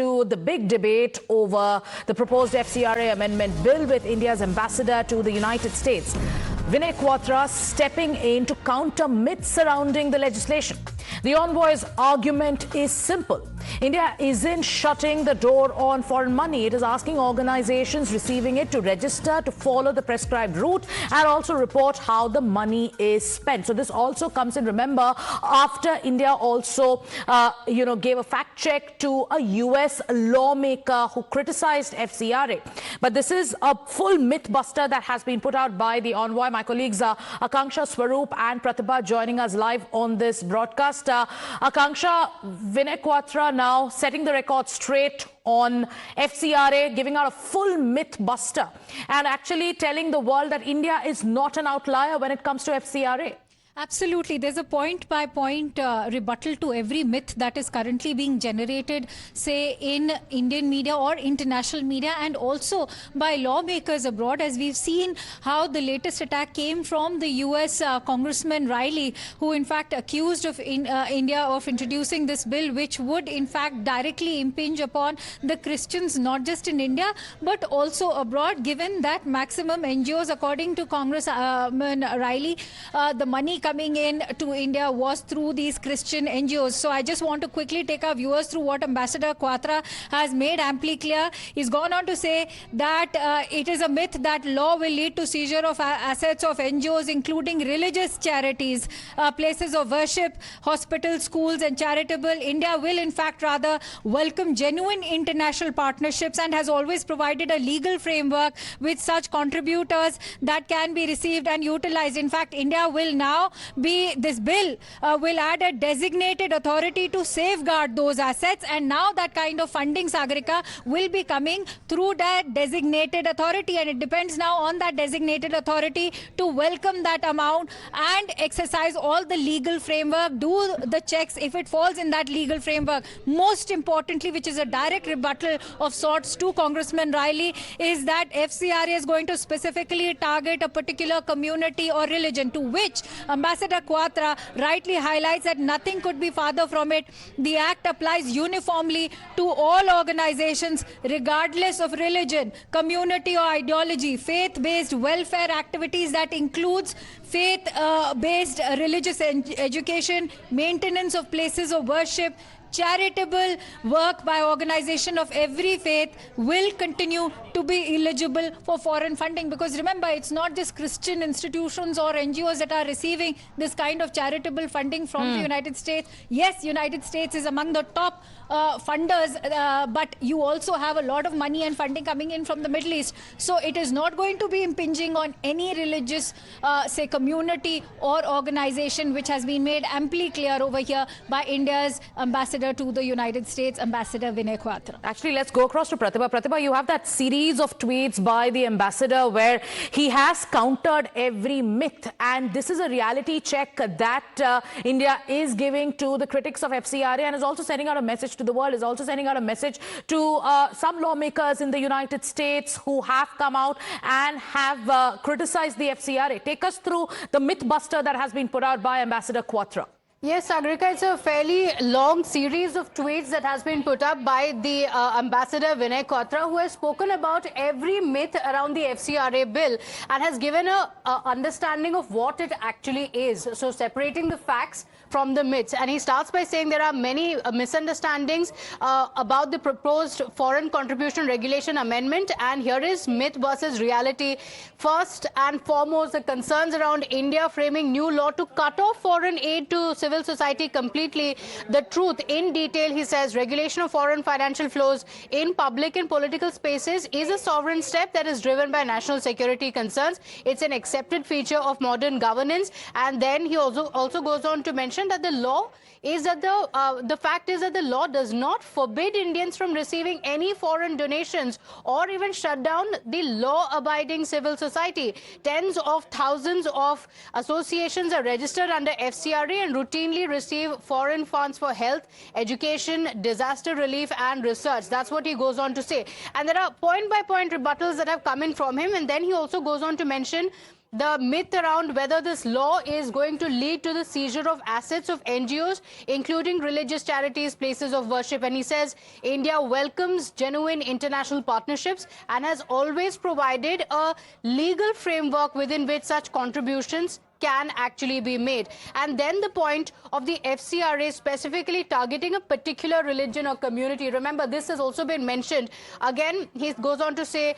to the big debate over the proposed FCRA amendment bill with India's ambassador to the United States, Vinay Quatra, stepping in to counter myths surrounding the legislation. The envoy's argument is simple. India isn't shutting the door on foreign money. It is asking organizations receiving it to register, to follow the prescribed route, and also report how the money is spent. So this also comes in, remember, after India also, gave a fact check to a US lawmaker who criticized FCRA. But this is a full myth buster that has been put out by the envoy. My colleagues Akanksha, Swaroop and Pratibha joining us live on this broadcast. Akanksha, Vinay Quatra now setting the record straight on FCRA, giving out a full myth buster and actually telling the world that India is not an outlier when it comes to FCRA. Absolutely. There's a point-by-point rebuttal to every myth that is currently being generated, say, in Indian media or international media, and also by lawmakers abroad, as we've seen how the latest attack came from the US Congressman Riley, who in fact accused of India of introducing this bill, which would in fact directly impinge upon the Christians, not just in India, but also abroad, given that maximum NGOs, according to Congressman Riley, the money coming in to India was through these Christian NGOs. So I just want to quickly take our viewers through what Ambassador Quatra has made amply clear. He's gone on to say that it is a myth that law will lead to seizure of assets of NGOs, including religious charities, places of worship, hospitals, schools and charitable. India will in fact rather welcome genuine international partnerships and has always provided a legal framework with such contributors that can be received and utilized. In fact, India will now this bill will add a designated authority to safeguard those assets, and now that kind of funding, Sagarika, will be coming through that designated authority, and it depends now on that designated authority to welcome that amount and exercise all the legal framework, do the checks if it falls in that legal framework. Most importantly, which is a direct rebuttal of sorts to Congressman Riley, is that FCRA is going to specifically target a particular community or religion, to which Ambassador Quatra rightly highlights that nothing could be farther from it. The Act applies uniformly to all organizations, regardless of religion, community or ideology, faith-based welfare activities that includes faith-based religious education, maintenance of places of worship, charitable work by organization of every faith will continue to be eligible for foreign funding. Because remember, it's not just Christian institutions or NGOs that are receiving this kind of charitable funding from the United States. Yes, United States is among the top funders, but you also have a lot of money and funding coming in from the Middle East. So it is not going to be impinging on any religious, say, community or organization, which has been made amply clear over here by India's ambassador to the United States, Ambassador Vinay Quatra. Actually, let's go across to Pratibha. Pratibha, you have that series of tweets by the ambassador where he has countered every myth, and this is a reality check that India is giving to the critics of FCRA, and is also sending out a message to the world, is also sending out a message to some lawmakers in the United States who have come out and have criticized the FCRA. Take us through the myth buster that has been put out by Ambassador Quatra. Yes, Sagarika, it's a fairly long series of tweets that has been put up by the Ambassador Vinay Quatra, who has spoken about every myth around the FCRA bill and has given a understanding of what it actually is. So separating the facts from the myths. And he starts by saying there are many misunderstandings about the proposed foreign contribution regulation amendment. And here is myth versus reality. First and foremost, the concerns around India framing new law to cut off foreign aid to civil society completely. The truth in detail, he says, regulation of foreign financial flows in public and political spaces is a sovereign step that is driven by national security concerns. It's an accepted feature of modern governance. And then he also goes on to mention that the law is that the fact is that the law does not forbid Indians from receiving any foreign donations or even shut down the law-abiding civil society. Tens of thousands of associations are registered under FCRA and routinely receive foreign funds for health, education, disaster relief and research. That's what he goes on to say. And there are point-by-point rebuttals that have come in from him. And then he also goes on to mention the myth around whether this law is going to lead to the seizure of assets of NGOs, including religious charities, places of worship. And he says India welcomes genuine international partnerships and has always provided a legal framework within which such contributions can actually be made. And then the point of the FCRA specifically targeting a particular religion or community. Remember, this has also been mentioned. Again, he goes on to say,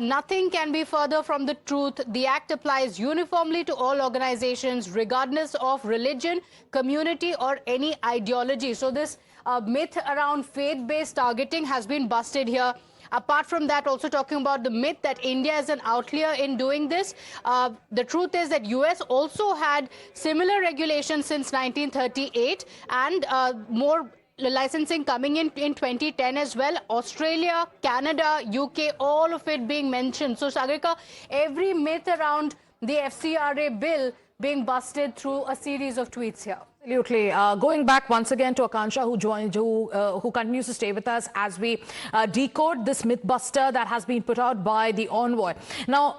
nothing can be further from the truth. The act applies uniformly to all organizations, regardless of religion, community, or any ideology. So this myth around faith-based targeting has been busted here. Apart from that, also talking about the myth that India is an outlier in doing this. The truth is that US also had similar regulations since 1938 and more licensing coming in 2010 as well. Australia, Canada, UK, all of it being mentioned. So, Sagarika, every myth around the FCRA bill being busted through a series of tweets here. Absolutely. Going back once again to Akansha, who continues to stay with us as we decode this mythbuster that has been put out by the envoy. Now,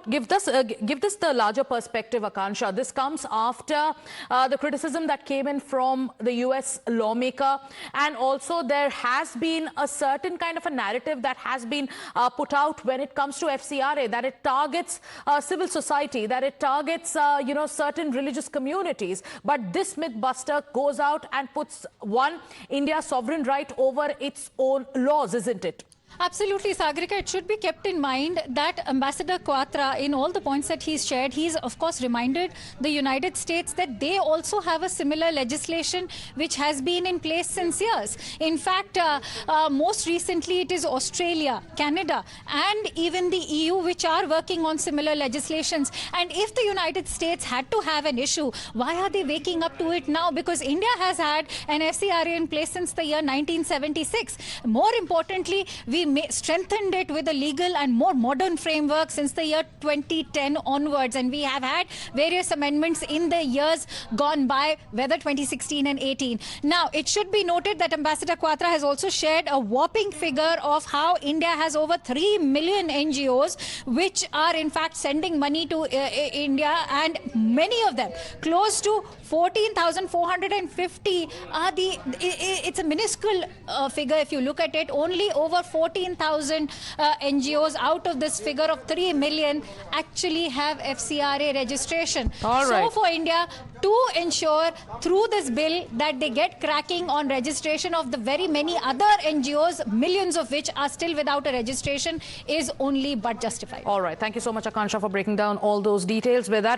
give this the larger perspective, Akansha. This comes after the criticism that came in from the US lawmaker, and also there has been a certain kind of a narrative that has been put out when it comes to FCRA, that it targets civil society, that it targets certain religious communities. But this mythbuster goes out and puts India's sovereign right over its own laws, isn't it? Absolutely, Sagarika. It should be kept in mind that Ambassador Quatra, in all the points that he's shared, he's of course reminded the United States that they also have a similar legislation which has been in place since years. In fact, most recently it is Australia, Canada, and even the EU which are working on similar legislations. And if the United States had to have an issue, why are they waking up to it now? Because India has had an FCRA in place since the year 1976. More importantly, we strengthened it with a legal and more modern framework since the year 2010 onwards, and we have had various amendments in the years gone by, whether 2016 and 18. Now, it should be noted that Ambassador Quatra has also shared a whopping figure of how India has over 3 million NGOs which are in fact sending money to India, and many of them, close to 14,450 are it's a minuscule figure if you look at it. Only over 14,000 NGOs out of this figure of 3 million actually have FCRA registration. All right. So for India to ensure through this bill that they get cracking on registration of the very many other NGOs, millions of which are still without a registration, is only but justified. All right. Thank you so much, Akansha, for breaking down all those details. With that,